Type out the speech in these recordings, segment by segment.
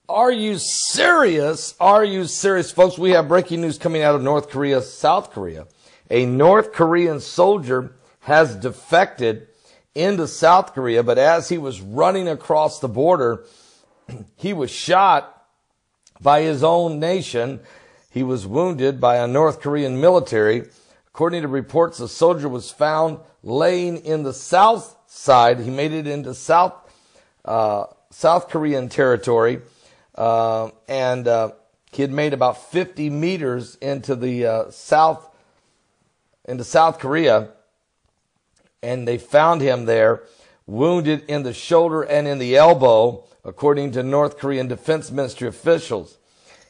Are you serious? Are you serious, folks? We have breaking news coming out of North Korea, South Korea. A North Korean soldier has defected into South Korea, but as he was running across the border, he was shot by his own nation. He was wounded by a North Korean military. According to reports, the soldier was found laying in the south side. He made it into South Korean territory. And he had made about 50 meters into the South Korea, and they found him there, wounded in the shoulder and in the elbow, according to North Korean Defense Ministry officials.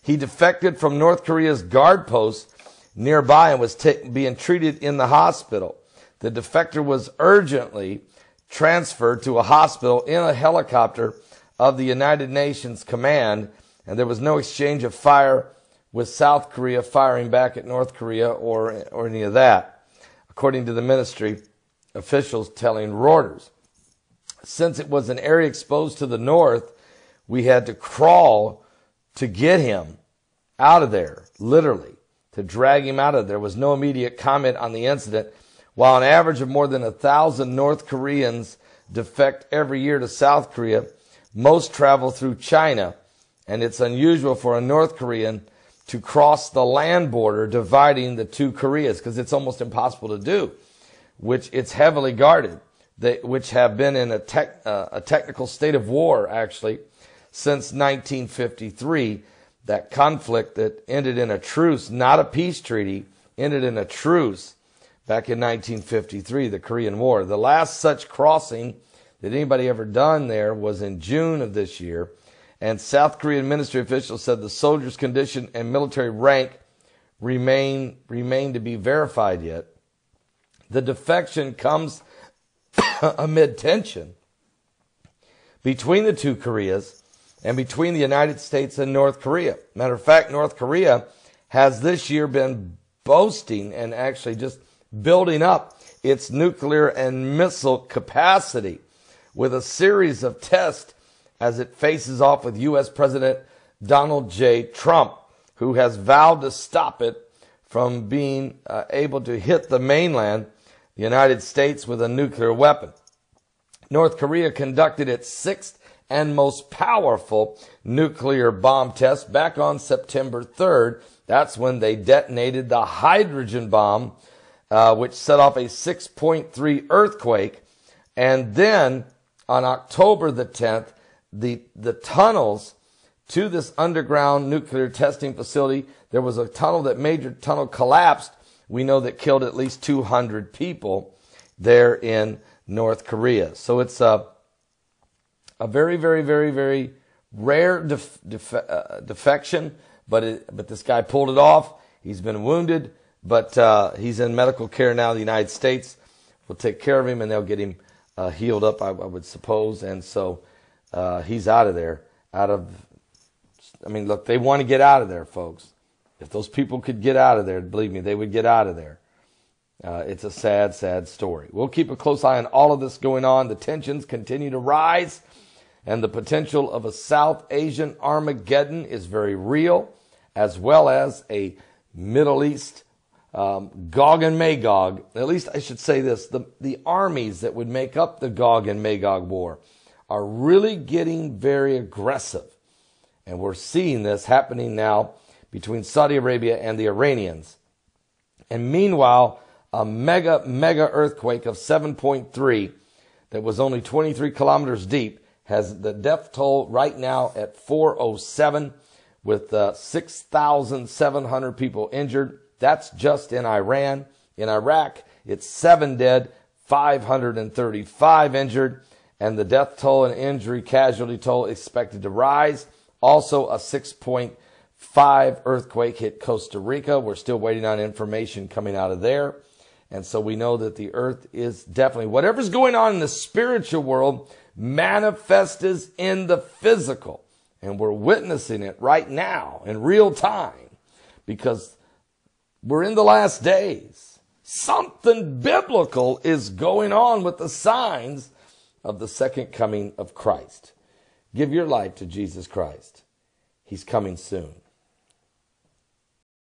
He defected from North Korea's guard post nearby and was being treated in the hospital. The defector was urgently transferred to a hospital in a helicopter of the United Nations Command, and there was no exchange of fire with South Korea firing back at North Korea or any of that, according to the ministry officials telling Reuters. Since it was an area exposed to the north, we had to crawl to get him out of there, literally, to drag him out of there. There was no immediate comment on the incident. While an average of more than 1,000 North Koreans defect every year to South Korea, most travel through China, and it's unusual for a North Korean to cross the land border dividing the two Koreas, because it's almost impossible to do, which it's heavily guarded, which have been in a technical state of war, actually, since 1953. That conflict that ended in a truce, not a peace treaty, ended in a truce back in 1953, the Korean War. The last such crossing that anybody ever done there was in June of this year, and South Korean ministry officials said the soldier's condition and military rank remain to be verified yet. The defection comes amid tension between the two Koreas and between the United States and North Korea. Matter of fact, North Korea has this year been boasting and actually just building up its nuclear and missile capacity with a series of tests as it faces off with U.S. President Donald J. Trump, who has vowed to stop it from being able to hit the mainland, the United States, with a nuclear weapon. North Korea conducted its sixth and most powerful nuclear bomb test back on September 3rd. That's when they detonated the hydrogen bomb, which set off a 6.3 earthquake. And then on October the 10th, the tunnels to this underground nuclear testing facility, there was a tunnel, that major tunnel collapsed. We know that killed at least 200 people there in North Korea. So it's a very, very, very, very rare defection, but this guy pulled it off. He's been wounded, but he's in medical care now. The United States will take care of him, and they'll get him healed up, I would suppose. And so he's out of there. Look, they want to get out of there, folks. If those people could get out of there, believe me, they would get out of there. It's a sad, sad story. We'll keep a close eye on all of this going on. The tensions continue to rise, and the potential of a South Asian Armageddon is very real, as well as a Middle East Gog and Magog. At least I should say this. The armies that would make up the Gog and Magog war are really getting very aggressive. And we're seeing this happening now between Saudi Arabia and the Iranians. And meanwhile, a mega earthquake of 7.3 that was only 23 kilometers deep has the death toll right now at 407, with 6,700 people injured. That's just in Iran. In Iraq, it's 7 dead, 535 injured, and the death toll and injury casualty toll expected to rise. Also, a 6.5 earthquake hit Costa Rica. We're still waiting on information coming out of there. And so we know that the earth is definitely, whatever's going on in the spiritual world manifests in the physical. And we're witnessing it right now in real time, because we're in the last days. Something biblical is going on with the signs of the second coming of Christ. Give your life to Jesus Christ. He's coming soon.